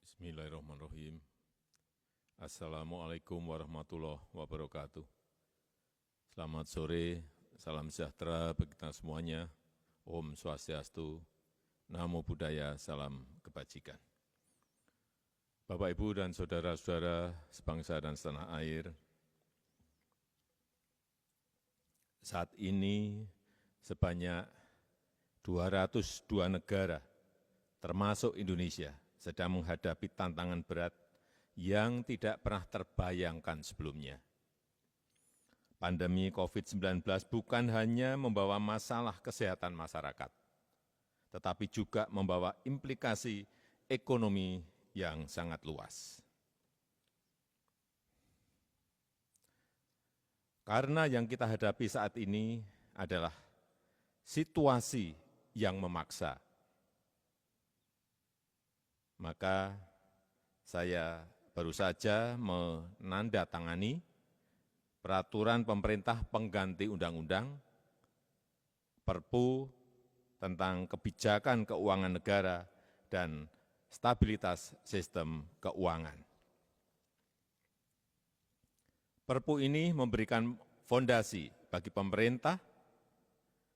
Bismillahirrahmanirrahim. Assalamualaikum warahmatullahi wabarakatuh. Selamat sore, salam sejahtera bagi kita semuanya. Om Swastiastu, Namo Buddhaya, salam kebajikan. Bapak, Ibu, dan saudara-saudara sebangsa dan setanah air, saat ini sebanyak 202 negara, termasuk Indonesia, sedang menghadapi tantangan berat yang tidak pernah terbayangkan sebelumnya. Pandemi COVID-19 bukan hanya membawa masalah kesehatan masyarakat, tetapi juga membawa implikasi ekonomi yang sangat luas. Karena yang kita hadapi saat ini adalah situasi yang memaksa, maka saya baru saja menandatangani peraturan pemerintah pengganti undang-undang Perpu tentang kebijakan keuangan negara dan stabilitas sistem keuangan. Perpu ini memberikan fondasi bagi pemerintah,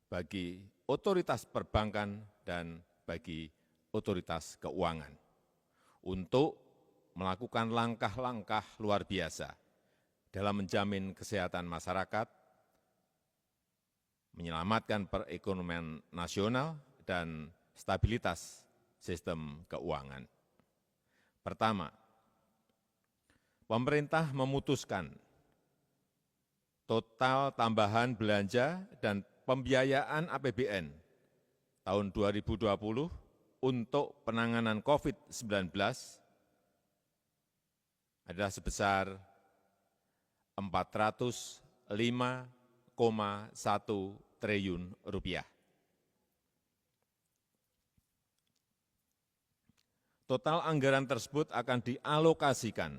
bagi otoritas perbankan, dan bagi otoritas keuangan untuk melakukan langkah-langkah luar biasa dalam menjamin kesehatan masyarakat, menyelamatkan perekonomian nasional, dan stabilitas sistem keuangan. Pertama, pemerintah memutuskan total tambahan belanja dan pembiayaan APBN tahun 2020 untuk penanganan COVID-19 adalah sebesar Rp405,1 triliun. Total anggaran tersebut akan dialokasikan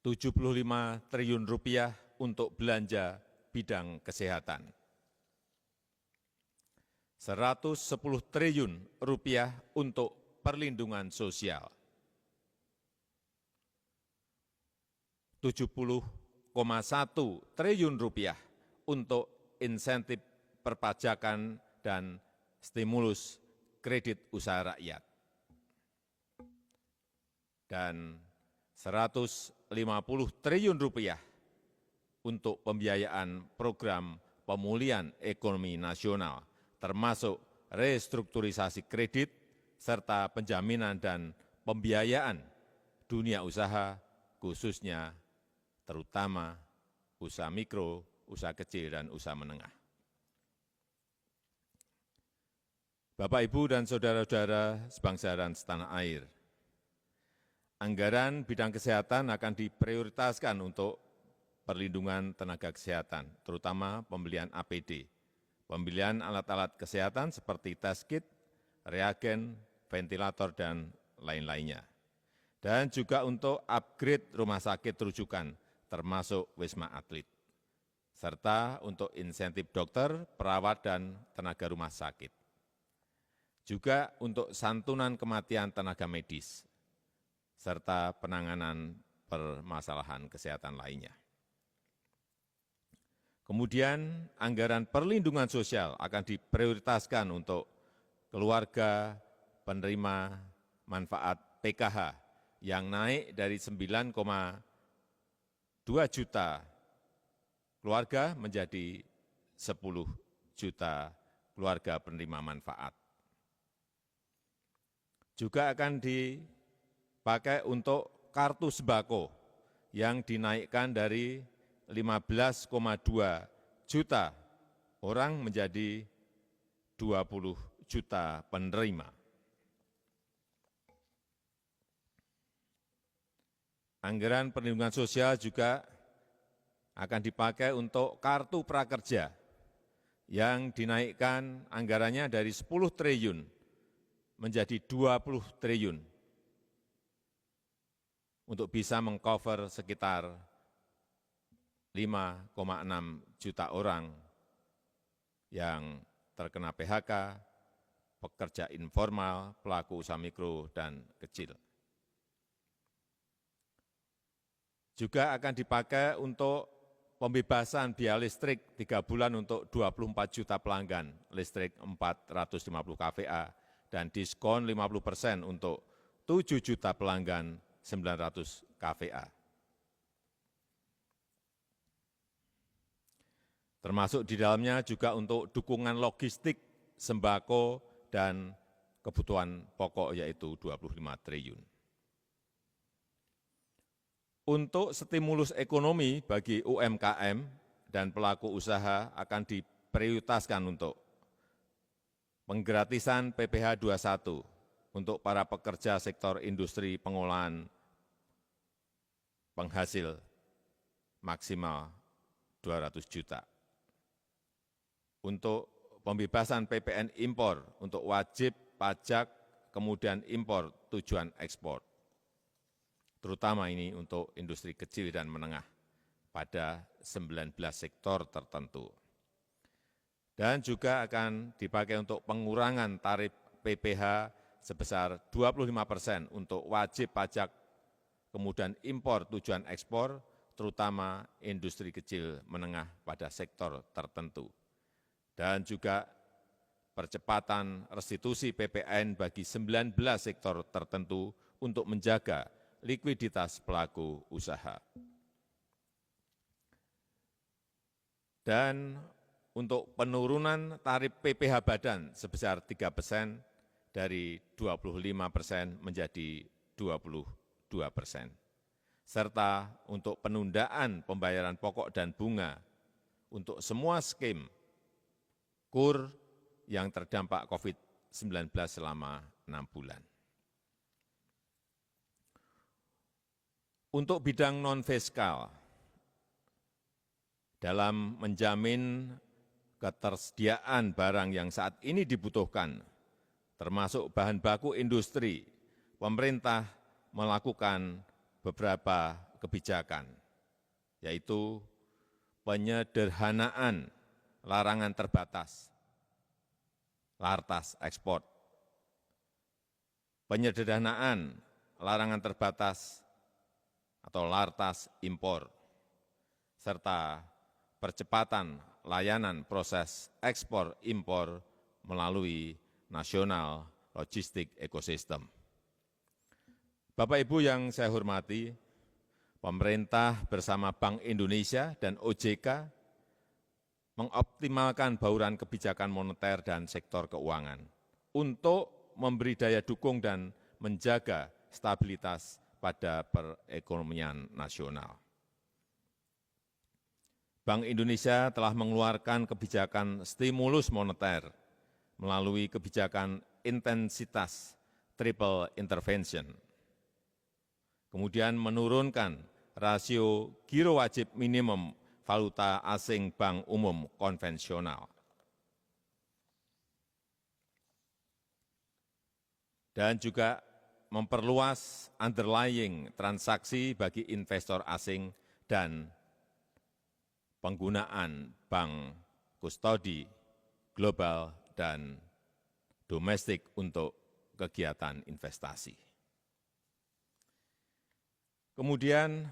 Rp75 triliun untuk belanja bidang kesehatan, Rp110 triliun untuk perlindungan sosial, Rp70,1 triliun untuk insentif perpajakan dan stimulus kredit usaha rakyat, dan Rp150 triliun untuk pembiayaan program pemulihan ekonomi nasional, termasuk restrukturisasi kredit, serta penjaminan dan pembiayaan dunia usaha, khususnya terutama usaha mikro, usaha kecil, dan usaha menengah. Bapak, Ibu, dan saudara-saudara sebangsa dan setanah air, anggaran bidang kesehatan akan diprioritaskan untuk perlindungan tenaga kesehatan, terutama pembelian APD, pembelian alat-alat kesehatan seperti tes kit, reagen, ventilator, dan lain-lainnya. Dan juga untuk upgrade rumah sakit rujukan, termasuk Wisma Atlet, serta untuk insentif dokter, perawat, dan tenaga rumah sakit. Juga untuk santunan kematian tenaga medis, serta penanganan permasalahan kesehatan lainnya. Kemudian anggaran perlindungan sosial akan diprioritaskan untuk keluarga penerima manfaat PKH yang naik dari 9,2 juta keluarga menjadi 10 juta keluarga penerima manfaat. Juga akan dipakai untuk kartu sembako yang dinaikkan dari 15,2 juta orang menjadi 20 juta penerima. Anggaran perlindungan sosial juga akan dipakai untuk kartu prakerja yang dinaikkan anggarannya dari 10 triliun menjadi 20 triliun untuk bisa mengcover sekitar 5,6 juta orang yang terkena PHK, pekerja informal, pelaku usaha mikro dan kecil. Juga akan dipakai untuk pembebasan biaya listrik 3 bulan untuk 24 juta pelanggan listrik 450 kVA dan diskon 50% untuk 7 juta pelanggan 900 kVA. Termasuk di dalamnya juga untuk dukungan logistik, sembako, dan kebutuhan pokok yaitu 25 triliun. Untuk stimulus ekonomi bagi UMKM dan pelaku usaha akan diprioritaskan untuk penggratisan PPh 21 untuk para pekerja sektor industri pengolahan penghasil maksimal 200 juta. Untuk pembebasan PPN impor untuk wajib pajak kemudian impor tujuan ekspor, terutama ini untuk industri kecil dan menengah pada 19 sektor tertentu. Dan juga akan dipakai untuk pengurangan tarif PPh sebesar 25% untuk wajib pajak kemudian impor tujuan ekspor, terutama industri kecil menengah pada sektor tertentu. Dan juga percepatan restitusi PPN bagi 19 sektor tertentu untuk menjaga likuiditas pelaku usaha. Dan untuk penurunan tarif PPh badan sebesar 3% dari 25% menjadi 22%. Serta untuk penundaan pembayaran pokok dan bunga untuk semua skim KUR yang terdampak COVID-19 selama 6 bulan. Untuk bidang non-fiskal, dalam menjamin ketersediaan barang yang saat ini dibutuhkan, termasuk bahan baku industri, pemerintah melakukan beberapa kebijakan, yaitu penyederhanaan larangan terbatas, lartas ekspor, penyederhanaan larangan terbatas atau lartas impor, serta percepatan layanan proses ekspor impor melalui National Logistic Ecosystem. Bapak Ibu yang saya hormati, pemerintah bersama Bank Indonesia dan OJK mengoptimalkan bauran kebijakan moneter dan sektor keuangan untuk memberi daya dukung dan menjaga stabilitas pada perekonomian nasional. Bank Indonesia telah mengeluarkan kebijakan stimulus moneter melalui kebijakan intensitas triple intervention, kemudian menurunkan rasio giro wajib minimum valuta asing bank umum konvensional, dan juga memperluas underlying transaksi bagi investor asing dan penggunaan bank kustodi global dan domestik untuk kegiatan investasi. Kemudian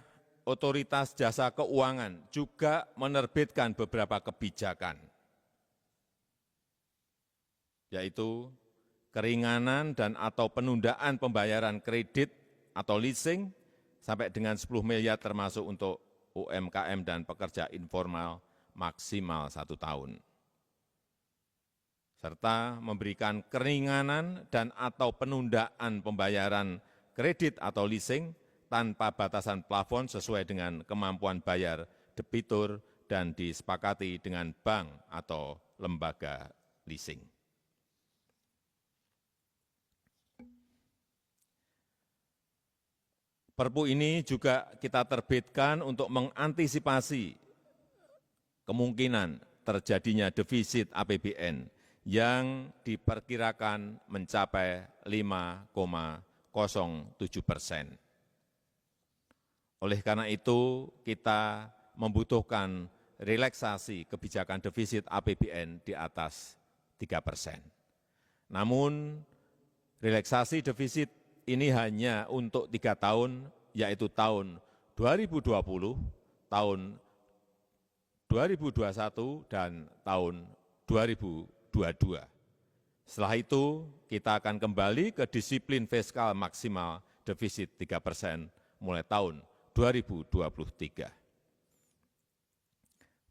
Otoritas Jasa Keuangan juga menerbitkan beberapa kebijakan, yaitu keringanan dan atau penundaan pembayaran kredit atau leasing sampai dengan 10 miliar termasuk untuk UMKM dan pekerja informal maksimal 1 tahun. Serta memberikan keringanan dan atau penundaan pembayaran kredit atau leasing tanpa batasan plafon sesuai dengan kemampuan bayar debitur dan disepakati dengan bank atau lembaga leasing. Perpu ini juga kita terbitkan untuk mengantisipasi kemungkinan terjadinya defisit APBN yang diperkirakan mencapai 5,07%. Oleh karena itu, kita membutuhkan relaksasi kebijakan defisit APBN di atas 3%. Namun, relaksasi defisit ini hanya untuk 3 tahun, yaitu tahun 2020, tahun 2021, dan tahun 2022. Setelah itu, kita akan kembali ke disiplin fiskal maksimal defisit 3% mulai tahun 2023.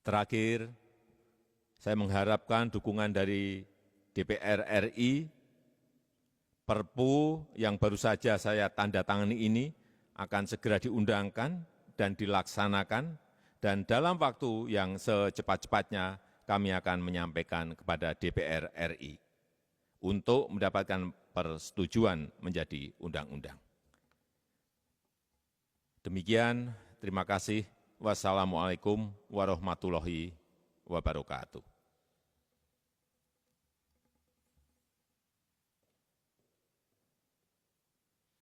Terakhir, saya mengharapkan dukungan dari DPR RI. Perpu yang baru saja saya tanda tangani ini akan segera diundangkan dan dilaksanakan, dan dalam waktu yang secepat-cepatnya kami akan menyampaikan kepada DPR RI untuk mendapatkan persetujuan menjadi undang-undang. Demikian, terima kasih. Wassalamualaikum warahmatullahi wabarakatuh.